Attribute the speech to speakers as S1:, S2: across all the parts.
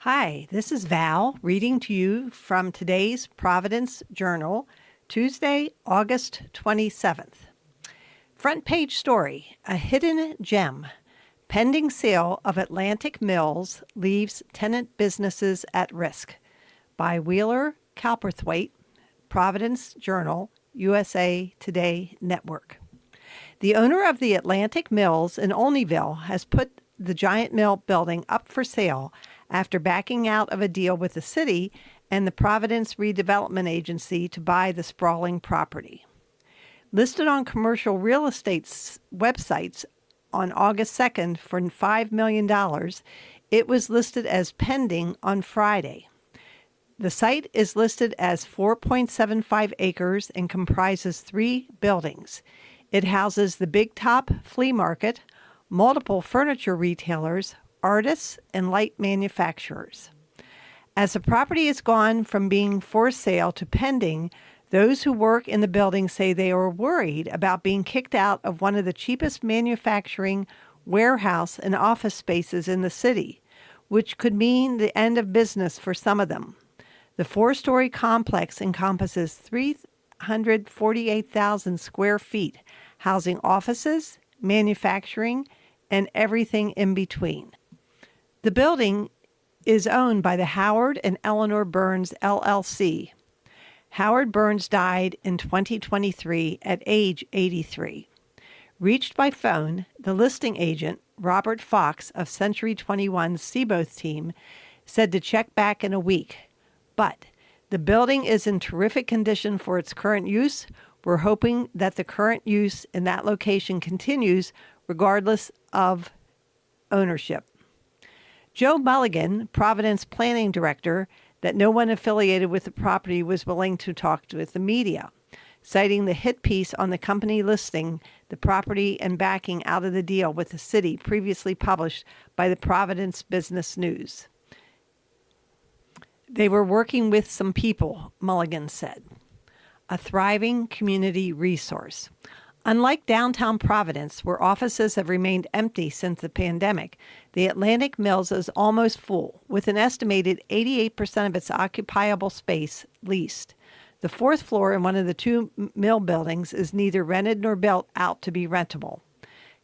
S1: Hi, this is Val reading to you from today's Providence Journal, Tuesday, August 27th. Front page story, a hidden gem. Pending sale of Atlantic Mills leaves tenant businesses at risk. By Wheeler Calperthwaite, Providence Journal, USA Today Network. The owner of the Atlantic Mills in Olneyville has put the giant mill building up for sale after backing out of a deal with the city and the Providence Redevelopment Agency to buy the sprawling property. Listed on commercial real estate websites on August 2nd for $5 million, it was listed as pending on Friday. The site is listed as 4.75 acres and comprises 3 buildings. It houses the Big Top Flea Market, multiple furniture retailers, artists, and light manufacturers. As the property has gone from being for sale to pending, those who work in the building say they are worried about being kicked out of one of the cheapest manufacturing, warehouse, and office spaces in the city, which could mean the end of business for some of them. The 4-story complex encompasses 348,000 square feet, housing offices, manufacturing, and everything in between. The building is owned by the Howard and Eleanor Burns LLC. Howard Burns died in 2023 at age 83. Reached by phone, the listing agent, Robert Fox of Century 21's Seaboth team, said to check back in a week. But the building is in terrific condition for its current use. We're hoping that the current use in that location continues regardless of ownership. Joe Mulligan, Providence Planning Director, that no one affiliated with the property was willing to talk with the media, citing the hit piece on the company listing the property and backing out of the deal with the city previously published by the Providence Business News. They were working with some people, Mulligan said. A thriving community resource. Unlike downtown Providence, where offices have remained empty since the pandemic, the Atlantic Mills is almost full, with an estimated 88% of its occupiable space leased. The 4th floor in one of the 2 mill buildings is neither rented nor built out to be rentable.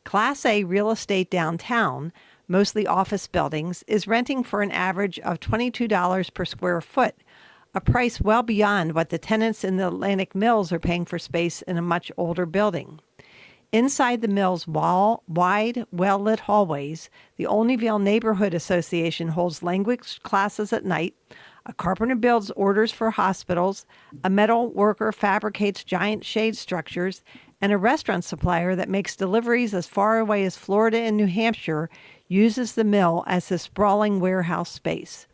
S1: Class A real estate downtown, mostly office buildings, is renting for an average of $22 per square foot, a price well beyond what the tenants in the Atlantic Mills are paying for space in a much older building. Inside the mill's wide, well-lit hallways, the Olneyville Neighborhood Association holds language classes at night, a carpenter builds orders for hospitals, a metal worker fabricates giant shade structures, and a restaurant supplier that makes deliveries as far away as Florida and New Hampshire uses the mill as a sprawling warehouse space.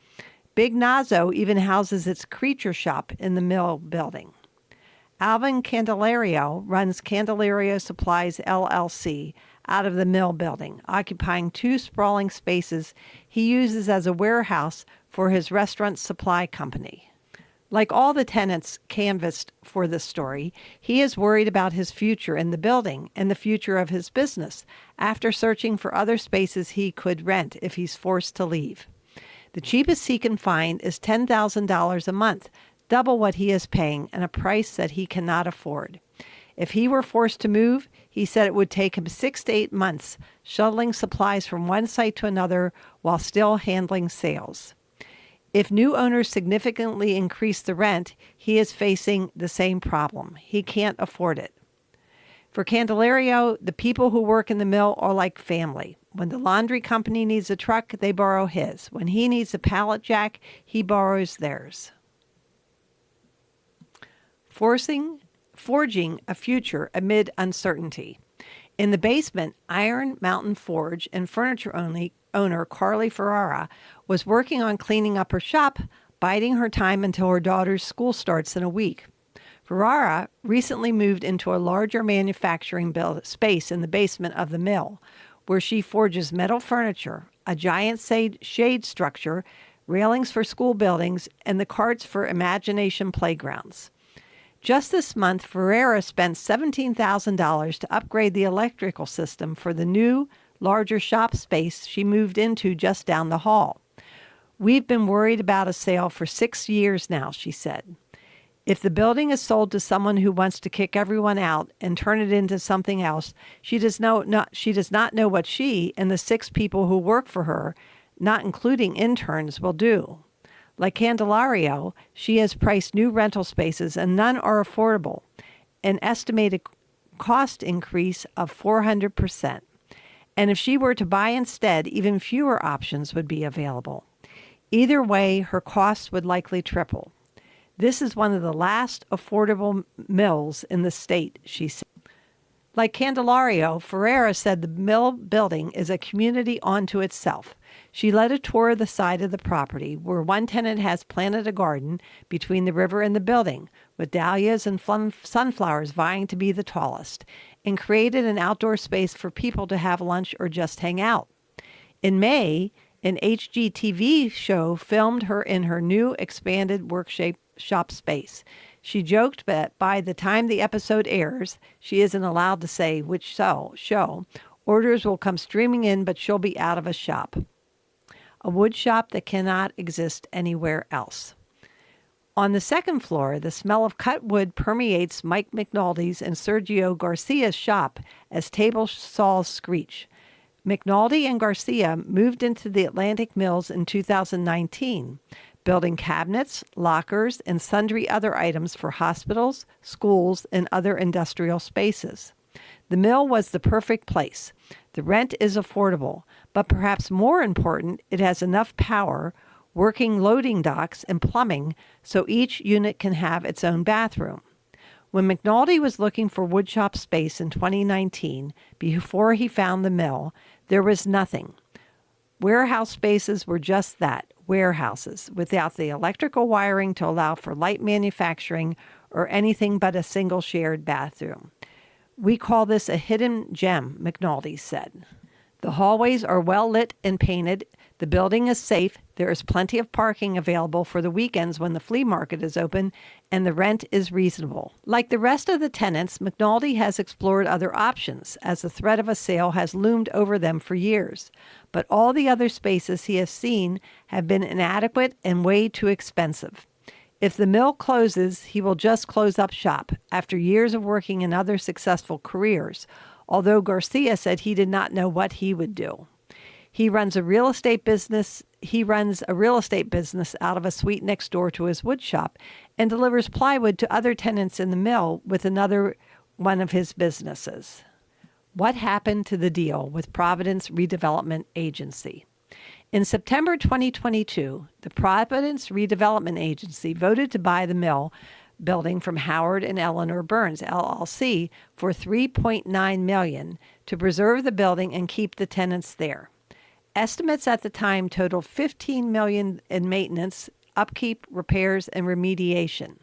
S1: Big Nazo even houses its creature shop in the mill building. Alvin Candelario runs Candelario Supplies LLC out of the mill building, occupying 2 sprawling spaces he uses as a warehouse for his restaurant supply company. Like all the tenants canvassed for this story, he is worried about his future in the building and the future of his business after searching for other spaces he could rent if he's forced to leave. The cheapest he can find is $10,000 a month, double what he is paying, and a price that he cannot afford. If he were forced to move, he said it would take him 6 to 8 months, shuttling supplies from one site to another while still handling sales. If new owners significantly increase the rent, he is facing the same problem. He can't afford it. For Candelario, the people who work in the mill are like family. When the laundry company needs a truck, they borrow his. When he needs a pallet jack, he borrows theirs. Forging a future amid uncertainty. In the basement, Iron Mountain Forge and furniture owner Carly Ferrara was working on cleaning up her shop, biding her time until her daughter's school starts in a week. Ferrara recently moved into a larger manufacturing space in the basement of the mill, where she forges metal furniture, a giant shade structure, railings for school buildings, and the carts for imagination playgrounds. Just this month, Ferrara spent $17,000 to upgrade the electrical system for the new, larger shop space she moved into just down the hall. We've been worried about a sale for 6 years now, she said. If the building is sold to someone who wants to kick everyone out and turn it into something else, she does not know what she and the 6 people who work for her, not including interns, will do. Like Candelario, she has priced new rental spaces and none are affordable, an estimated cost increase of 400%. And if she were to buy instead, even fewer options would be available. Either way, her costs would likely triple. This is one of the last affordable mills in the state, she said. Like Candelario, Ferreira said the mill building is a community unto itself. She led a tour of the side of the property, where one tenant has planted a garden between the river and the building, with dahlias and sunflowers vying to be the tallest, and created an outdoor space for people to have lunch or just hang out. In May, an HGTV show filmed her in her new expanded workshop space. She joked that by the time the episode airs, she isn't allowed to say which show, orders will come streaming in, but she'll be out of a shop. A wood shop that cannot exist anywhere else. On the second floor, the smell of cut wood permeates Mike McNaldy's and Sergio Garcia's shop as table saws screech. McNaldy and Garcia moved into the Atlantic Mills in 2019, building cabinets, lockers, and sundry other items for hospitals, schools, and other industrial spaces. The mill was the perfect place. The rent is affordable, but perhaps more important, it has enough power, working loading docks, and plumbing so each unit can have its own bathroom. When McNaldy was looking for woodshop space in 2019, before he found the mill, there was nothing. Warehouse spaces were just that, warehouses, without the electrical wiring to allow for light manufacturing or anything but a single shared bathroom. We call this a hidden gem, McNaldy said. The hallways are well lit and painted. The building is safe. There is plenty of parking available for the weekends when the flea market is open, and the rent is reasonable. Like the rest of the tenants, McNaldy has explored other options, as the threat of a sale has loomed over them for years. But all the other spaces he has seen have been inadequate and way too expensive. If the mill closes, he will just close up shop after years of working in other successful careers, although Garcia said he did not know what he would do. He runs a real estate business out of a suite next door to his wood shop and delivers plywood to other tenants in the mill with another one of his businesses. What happened to the deal with Providence Redevelopment Agency? In September 2022, the Providence Redevelopment Agency voted to buy the mill building from Howard and Eleanor Burns, LLC, for $3.9 million to preserve the building and keep the tenants there. Estimates at the time totaled $15 million in maintenance, upkeep, repairs, and remediation.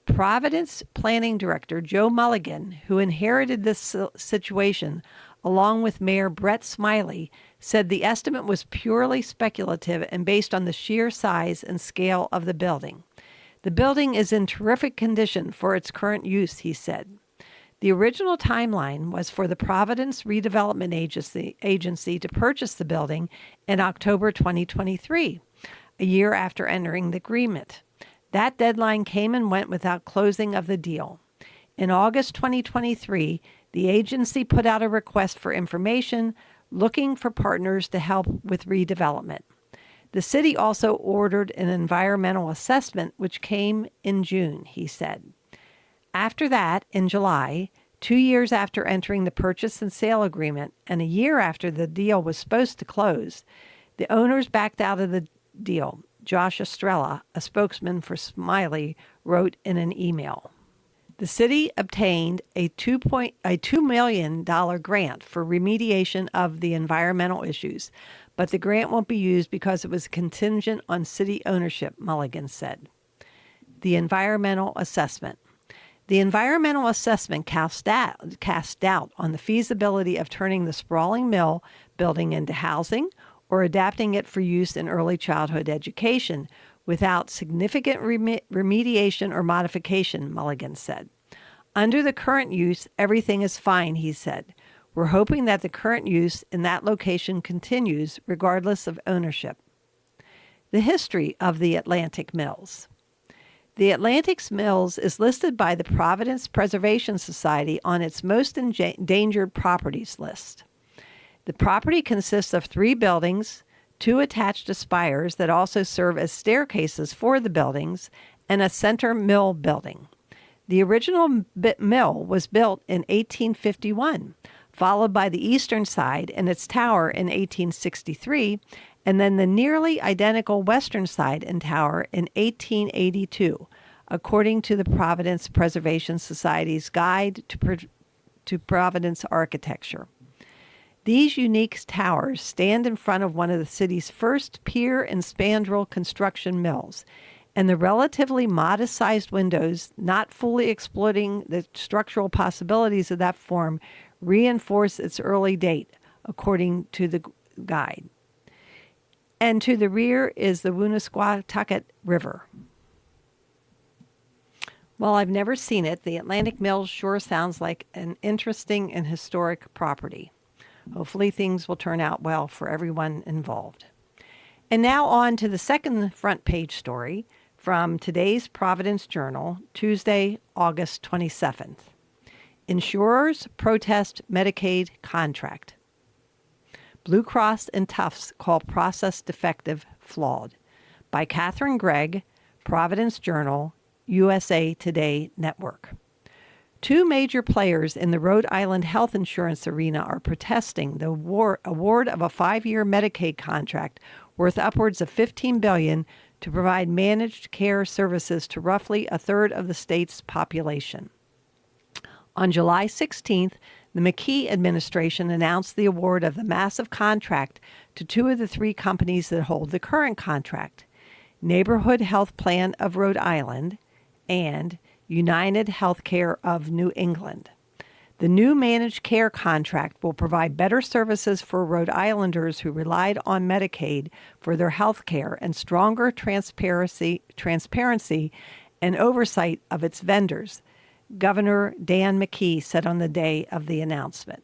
S1: Providence Planning Director Joe Mulligan, who inherited this situation along with Mayor Brett Smiley, said the estimate was purely speculative and based on the sheer size and scale of the building. The building is in terrific condition for its current use, he said. The original timeline was for the Providence Redevelopment Agency to purchase the building in October 2023, a year after entering the agreement. That deadline came and went without closing of the deal. In August 2023, the agency put out a request for information, looking for partners to help with redevelopment. The city also ordered an environmental assessment, which came in June, he said. After that, in July, 2 years after entering the purchase and sale agreement and a year after the deal was supposed to close, the owners backed out of the deal. Josh Estrella, a spokesman for Smiley, wrote in an email. The city obtained a $2 million grant for remediation of the environmental issues, but the grant won't be used because it was contingent on city ownership, Mulligan said. The environmental assessment. The environmental assessment cast doubt on the feasibility of turning the sprawling mill building into housing or adapting it for use in early childhood education without significant remediation or modification, Mulligan said. Under the current use, everything is fine, he said. We're hoping that the current use in that location continues regardless of ownership. The history of the Atlantic Mills. The Atlantic Mills is listed by the Providence Preservation Society on its most endangered properties list. The property consists of 3 buildings, 2 attached to spires that also serve as staircases for the buildings, and a center mill building. The original mill was built in 1851, followed by the eastern side and its tower in 1863, and then the nearly identical western side and tower in 1882, according to the Providence Preservation Society's Guide to Providence Architecture. These unique towers stand in front of one of the city's first pier and spandrel construction mills, and the relatively modest-sized windows, not fully exploiting the structural possibilities of that form, reinforce its early date, according to the guide. And to the rear is the Woonasquatucket River. While I've never seen it, the Atlantic Mills sure sounds like an interesting and historic property. Hopefully things will turn out well for everyone involved. And now on to the second front page story from today's Providence Journal, Tuesday, August 27th. Insurers protest Medicaid contract. Blue Cross and Tufts call process defective, flawed. By Catherine Gregg, Providence Journal, USA Today Network. 2 major players in the Rhode Island health insurance arena are protesting the award of a 5-year Medicaid contract worth upwards of $15 billion to provide managed care services to roughly a third of the state's population. On July 16th, the McKee administration announced the award of the massive contract to 2 of the 3 companies that hold the current contract, Neighborhood Health Plan of Rhode Island and United Healthcare of New England. The new managed care contract will provide better services for Rhode Islanders who relied on Medicaid for their health care and stronger transparency and oversight of its vendors, Governor Dan McKee said on the day of the announcement.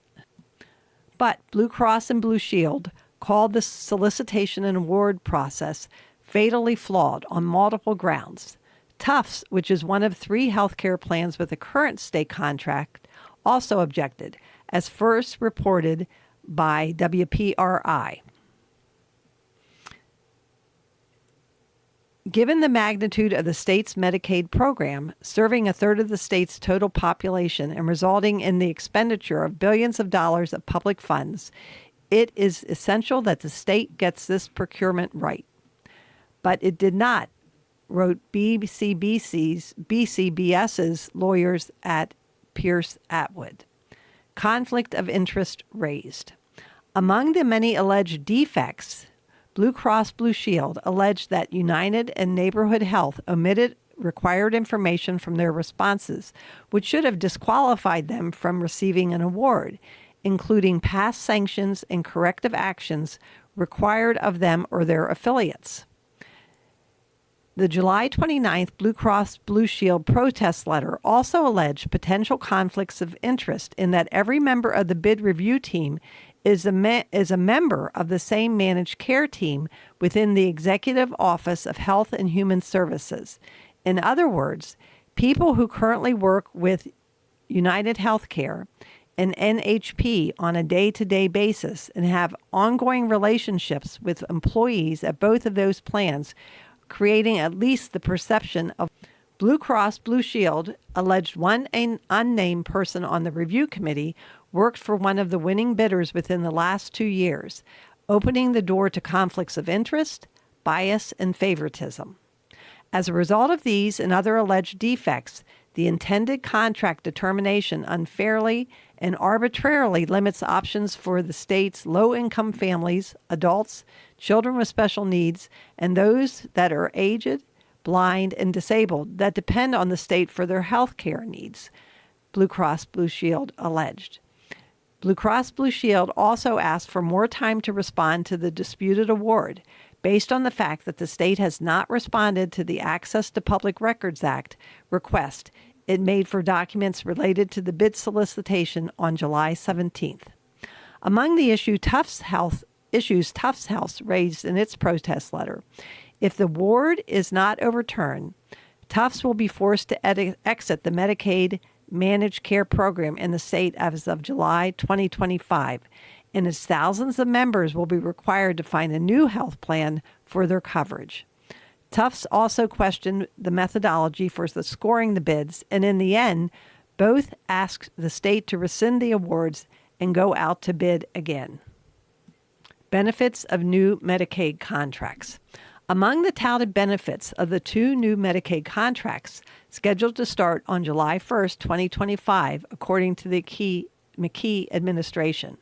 S1: But Blue Cross and Blue Shield called the solicitation and award process fatally flawed on multiple grounds. Tufts, which is one of 3 healthcare plans with a current state contract, also objected, as first reported by WPRI. Given the magnitude of the state's Medicaid program, serving a third of the state's total population and resulting in the expenditure of billions of dollars of public funds, it is essential that the state gets this procurement right. But it did not, wrote BCBS's lawyers at Pierce Atwood. Conflict of interest raised. Among the many alleged defects, Blue Cross Blue Shield alleged that United and Neighborhood Health omitted required information from their responses, which should have disqualified them from receiving an award, including past sanctions and corrective actions required of them or their affiliates. The July 29th Blue Cross Blue Shield protest letter also alleged potential conflicts of interest in that every member of the bid review team is a member of the same managed care team within the Executive Office of Health and Human Services. In other words, people who currently work with United Healthcare and NHP on a day-to-day basis and have ongoing relationships with employees at both of those plans, creating at least the perception of Blue Cross Blue Shield alleged one unnamed person on the review committee worked for one of the winning bidders within the last 2 years, opening the door to conflicts of interest, bias, and favoritism. As a result of these and other alleged defects, the intended contract determination unfairly and arbitrarily limits options for the state's low-income families, adults, children with special needs, and those that are aged, blind, and disabled that depend on the state for their health care needs, Blue Cross Blue Shield alleged. Blue Cross Blue Shield also asked for more time to respond to the disputed award, based on the fact that the state has not responded to the Access to Public Records Act request it made for documents related to the bid solicitation on July 17th. Among the issues Tufts Health raised in its protest letter If the award is not overturned, Tufts will be forced to exit the Medicaid managed care program in the state as of July 2025, and its thousands of members will be required to find a new health plan for their coverage. Tufts also questioned the methodology for scoring the bids, and in the end, both asked the state to rescind the awards and go out to bid again. Benefits of new Medicaid contracts. Among the touted benefits of the two new Medicaid contracts scheduled to start on July 1st, 2025, according to the McKee administration.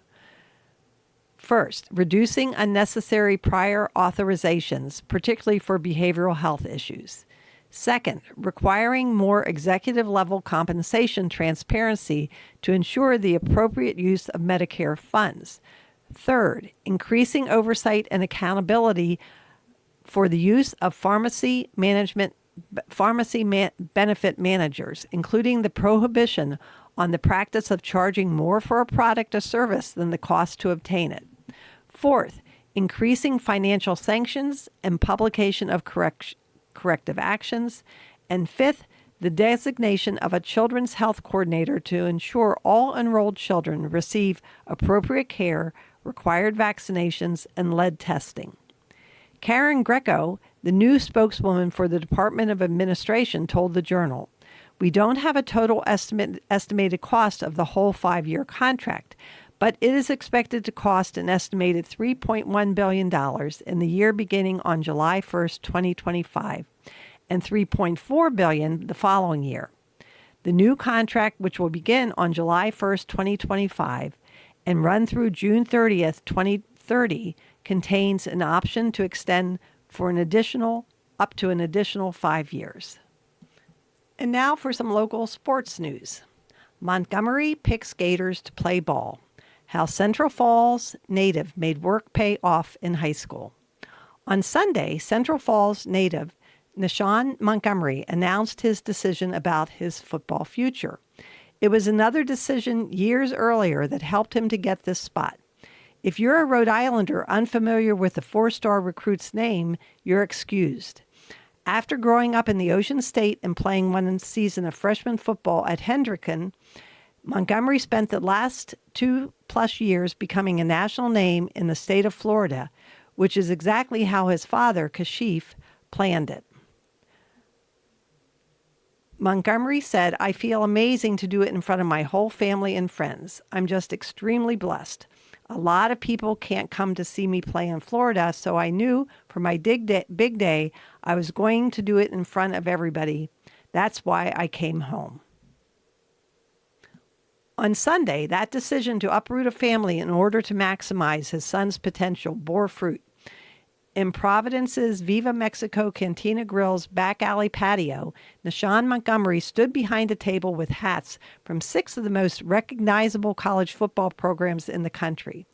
S1: First, reducing unnecessary prior authorizations, particularly for behavioral health issues. Second, requiring more executive-level compensation transparency to ensure the appropriate use of Medicare funds. Third, increasing oversight and accountability for the use of pharmacy benefit managers, including the prohibition on the practice of charging more for a product or service than the cost to obtain it. Fourth, increasing financial sanctions and publication of corrective actions. And fifth, the designation of a children's health coordinator to ensure all enrolled children receive appropriate care, required vaccinations, and lead testing. Karen Greco, the new spokeswoman for the Department of Administration, told the Journal, "We don't have a total estimated cost of the whole 5-year contract, but it is expected to cost an estimated $3.1 billion in the year beginning on July 1st, 2025, and $3.4 billion the following year. The new contract, which will begin on July 1st, 2025, and run through June 30th, 2030, contains an option to extend for up to an additional 5 years." And now for some local sports news. Montgomery picks Gators to play ball. How Central Falls native made work pay off in high school. On Sunday, Central Falls native Nishan Montgomery announced his decision about his football future. It was another decision years earlier that helped him to get this spot. If you're a Rhode Islander unfamiliar with the 4-star recruit's name, you're excused. After growing up in the Ocean State and playing one season of freshman football at Hendricken, Montgomery spent the last 2+ years becoming a national name in the state of Florida, which is exactly how his father, Kashif, planned it. Montgomery said, "I feel amazing to do it in front of my whole family and friends. I'm just extremely blessed. A lot of people can't come to see me play in Florida, so I knew for my big day, I was going to do it in front of everybody. That's why I came home." On Sunday, that decision to uproot a family in order to maximize his son's potential bore fruit. In Providence's Viva Mexico Cantina Grill's back alley patio, Nishan Montgomery stood behind a table with hats from 6 of the most recognizable college football programs in the country.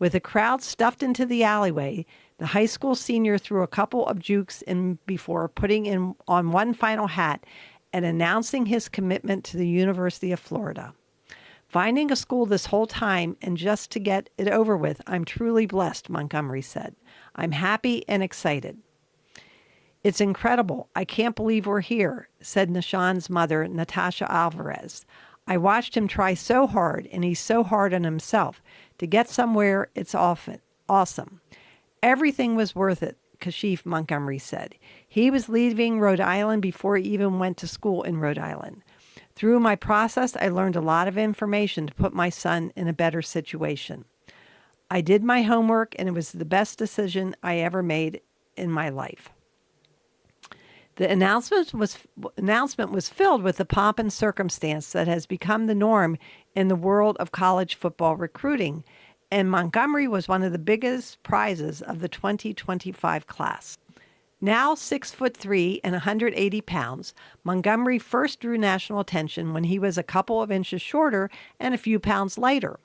S1: With a crowd stuffed into the alleyway, the high school senior threw a couple of jukes in before putting on one final hat and announcing his commitment to the University of Florida. "Finding a school this whole time and just to get it over with, I'm truly blessed," Montgomery said. "I'm happy and excited." "It's incredible. I can't believe we're here," said Nishan's mother, Natasha Alvarez. "I watched him try so hard, and he's so hard on himself. To get somewhere, it's awesome. Everything was worth it," Kashif Montgomery said. "He was leaving Rhode Island before he even went to school in Rhode Island. Through my process, I learned a lot of information to put my son in a better situation. I did my homework, and it was the best decision I ever made in my life." The announcement was filled with the pomp and circumstance that has become the norm in the world of college football recruiting, and Montgomery was one of the biggest prizes of the 2025 class. Now 6'3" and 180 pounds, Montgomery first drew national attention when he was a couple of inches shorter and a few pounds lighter.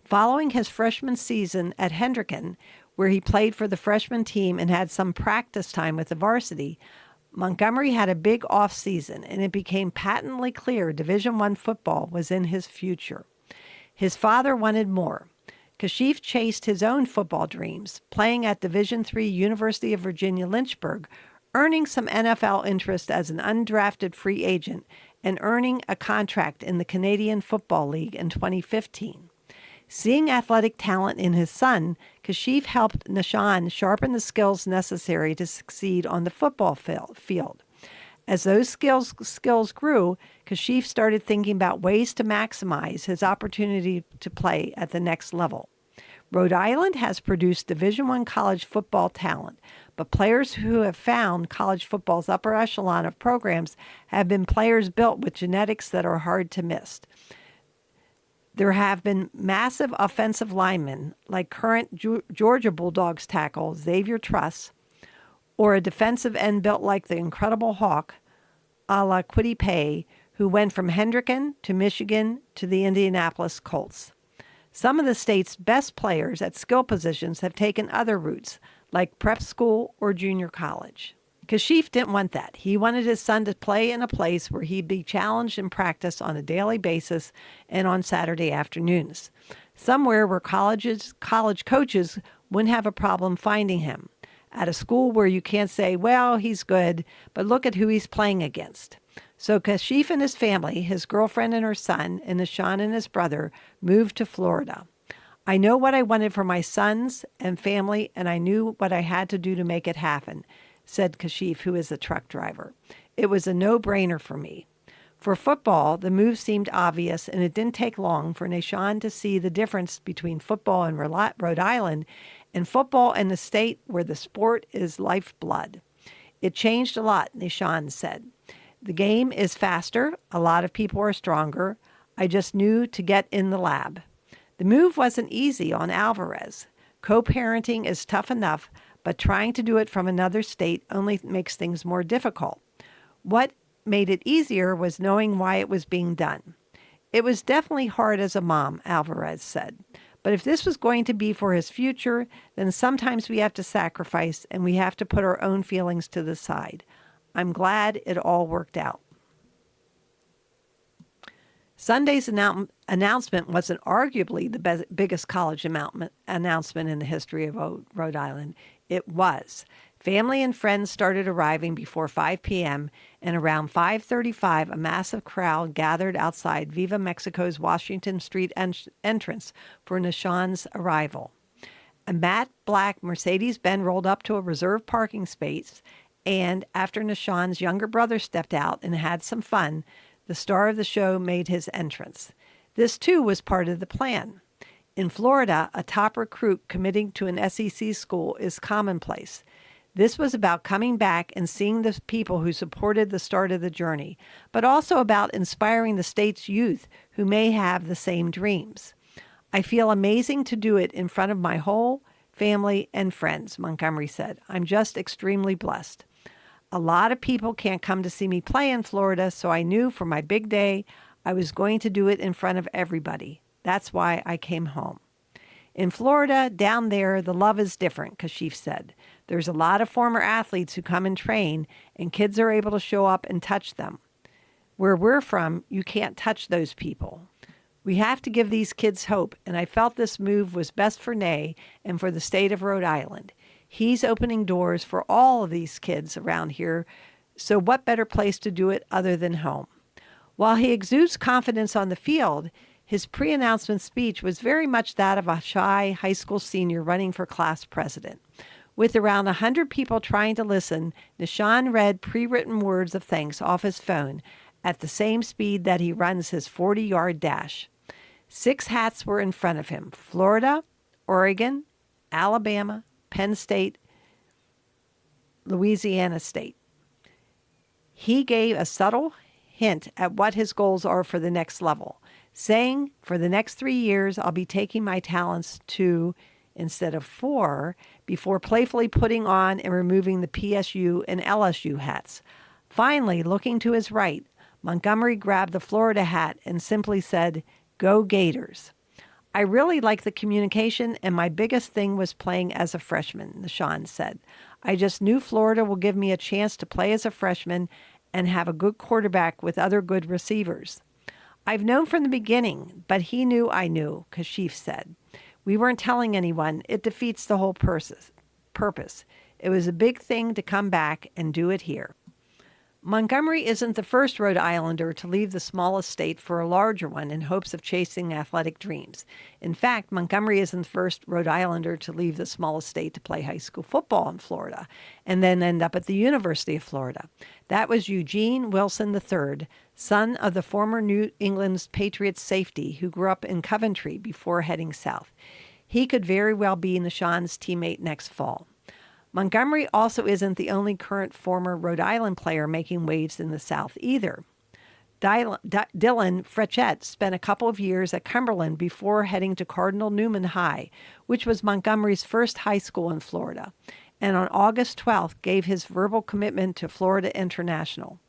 S1: Following his freshman season at Hendricken, where he played for the freshman team and had some practice time with the varsity, Montgomery had a big off-season, and it became patently clear Division I football was in his future. His father wanted more. Kashif chased his own football dreams, playing at Division III University of Virginia Lynchburg, earning some NFL interest as an undrafted free agent, and earning a contract in the Canadian Football League in 2015. Seeing athletic talent in his son, Kashif helped Nishan sharpen the skills necessary to succeed on the football field. As those skills grew, Kashif started thinking about ways to maximize his opportunity to play at the next level. Rhode Island has produced Division I college football talent, but players who have found college football's upper echelon of programs have been players built with genetics that are hard to miss. There have been massive offensive linemen like current Georgia Bulldogs tackle Xavier Truss, or a defensive end built like the Incredible Hawk, a la Kwity Paye, who went from Hendricken to Michigan to the Indianapolis Colts. Some of the state's best players at skill positions have taken other routes, like prep school or junior college. Kashif didn't want that. He wanted his son to play in a place where he'd be challenged in practice on a daily basis and on Saturday afternoons, somewhere where college coaches wouldn't have a problem finding him, at a school where you can't say, well, he's good, but look at who he's playing against. So Kashif and his family, his girlfriend and her son, and Nishan and his brother, moved to Florida. I know what I wanted for my sons and family, and I knew what I had to do to make it happen, said Kashif, who is a truck driver. It was a no-brainer for me. For football, the move seemed obvious, and it didn't take long for Nishan to see the difference between football in Rhode Island and football in the state where the sport is lifeblood. It changed a lot, Nishan said. The game is faster. A lot of people are stronger. I just knew to get in the lab. The move wasn't easy on Alvarez. Co-parenting is tough enough, but trying to do it from another state only makes things more difficult. What made it easier was knowing why it was being done. It was definitely hard as a mom, Alvarez said. But if this was going to be for his future, then sometimes we have to sacrifice and we have to put our own feelings to the side. I'm glad it all worked out. Sunday's announcement wasn't arguably the biggest college announcement in the history of Rhode Island. It was. Family and friends started arriving before 5 p.m., and around 5:35, a massive crowd gathered outside Viva Mexico's Washington Street entrance for Nishan's arrival. A matte black Mercedes-Benz rolled up to a reserved parking space, and after Nishan's younger brother stepped out and had some fun, the star of the show made his entrance. This, too, was part of the plan. In Florida, a top recruit committing to an SEC school is commonplace. This was about coming back and seeing the people who supported the start of the journey, but also about inspiring the state's youth who may have the same dreams. I feel amazing to do it in front of my whole family and friends, Montgomery said. I'm just extremely blessed. A lot of people can't come to see me play in Florida, so I knew for my big day I was going to do it in front of everybody. That's why I came home. In Florida, down there, the love is different, Kashif said. There's a lot of former athletes who come and train, and kids are able to show up and touch them. Where we're from, you can't touch those people. We have to give these kids hope, and I felt this move was best for Nay and for the state of Rhode Island. He's opening doors for all of these kids around here, so what better place to do it other than home? While he exudes confidence on the field, his pre-announcement speech was very much that of a shy high school senior running for class president. With around 100 people trying to listen, Nishan read pre-written words of thanks off his phone at the same speed that he runs his 40-yard dash. 6 hats were in front of him: Florida, Oregon, Alabama, Penn State, Louisiana State. He gave a subtle hint at what his goals are for the next level, saying, for the next 3 years, I'll be taking my talents to, instead of 4, before playfully putting on and removing the PSU and LSU hats. Finally, looking to his right, Montgomery grabbed the Florida hat and simply said, "Go Gators." I really like the communication, and my biggest thing was playing as a freshman, Nishan said. I just knew Florida will give me a chance to play as a freshman and have a good quarterback with other good receivers. I've known from the beginning, but he knew I knew, Kashif said. We weren't telling anyone. It defeats the whole purpose. It was a big thing to come back and do it here. Montgomery isn't the first Rhode Islander to leave the smallest state for a larger one in hopes of chasing athletic dreams. In fact, Montgomery isn't the first Rhode Islander to leave the smallest state to play high school football in Florida and then end up at the University of Florida. That was Eugene Wilson III, son of the former New England Patriots safety who grew up in Coventry before heading south. He could very well be Nishan's teammate next fall. Montgomery also isn't the only current former Rhode Island player making waves in the South either. Dylan Frechette spent a couple of years at Cumberland before heading to Cardinal Newman High, which was Montgomery's first high school in Florida, and on August 12th gave his verbal commitment to Florida International.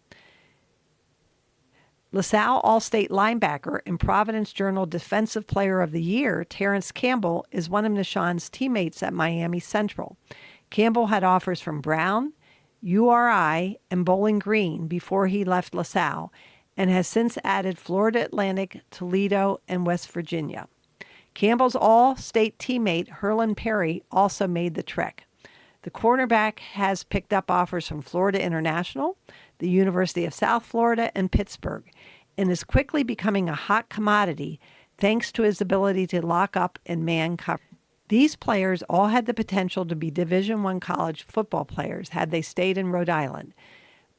S1: LaSalle All-State linebacker and Providence Journal Defensive Player of the Year, Terrence Campbell, is one of Nishan's teammates at Miami Central. Campbell had offers from Brown, URI, and Bowling Green before he left LaSalle, and has since added Florida Atlantic, Toledo, and West Virginia. Campbell's all-state teammate, Herlin Perry, also made the trek. The cornerback has picked up offers from Florida International, the University of South Florida, and Pittsburgh, and is quickly becoming a hot commodity thanks to his ability to lock up and man cover. These players all had the potential to be Division I college football players had they stayed in Rhode Island.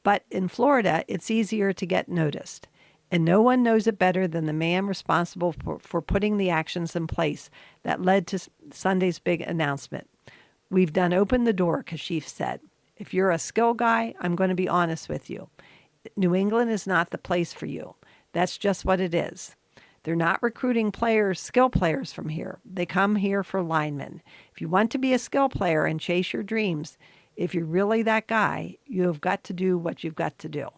S1: But in Florida, it's easier to get noticed. And no one knows it better than the man responsible for putting the actions in place that led to Sunday's big announcement. We've done open the door, Kashif said. If you're a skill guy, I'm going to be honest with you. New England is not the place for you. That's just what it is. They're not recruiting skill players from here. They come here for linemen. If you want to be a skill player and chase your dreams, if you're really that guy, you have got to do what you've got to do.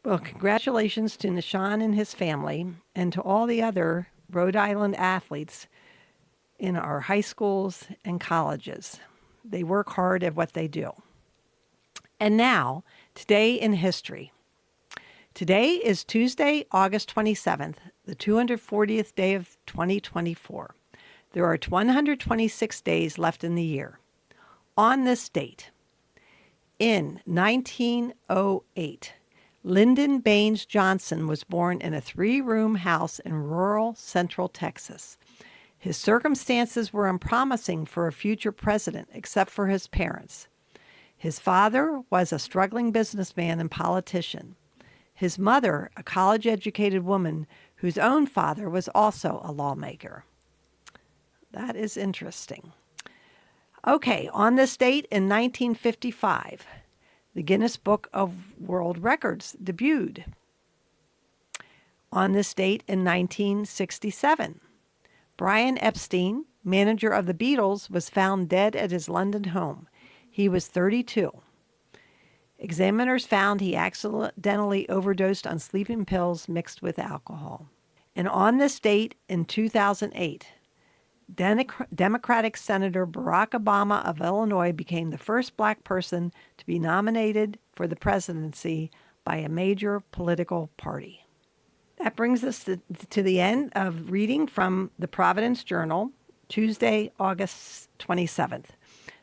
S1: Well, congratulations to Nishan and his family and to all the other Rhode Island athletes in our high schools and colleges. They work hard at what they do. And now, today in history. Today is Tuesday, August 27th, the 240th day of 2024. There are 126 days left in the year. On this date, in 1908, Lyndon Baines Johnson was born in a 3-room house in rural central Texas. His circumstances were unpromising for a future president, except for his parents. His father was a struggling businessman and politician. His mother, a college-educated woman whose own father was also a lawmaker. That is interesting. Okay, on this date in 1955, the Guinness Book of World Records debuted. On this date in 1967, Brian Epstein, manager of the Beatles, was found dead at his London home. He was 32. Examiners found he accidentally overdosed on sleeping pills mixed with alcohol. And on this date in 2008, Democratic Senator Barack Obama of Illinois became the first black person to be nominated for the presidency by a major political party. That brings us to the end of reading from the Providence Journal, Tuesday, August 27th.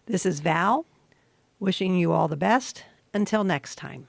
S1: This is Val, wishing you all the best. Until next time.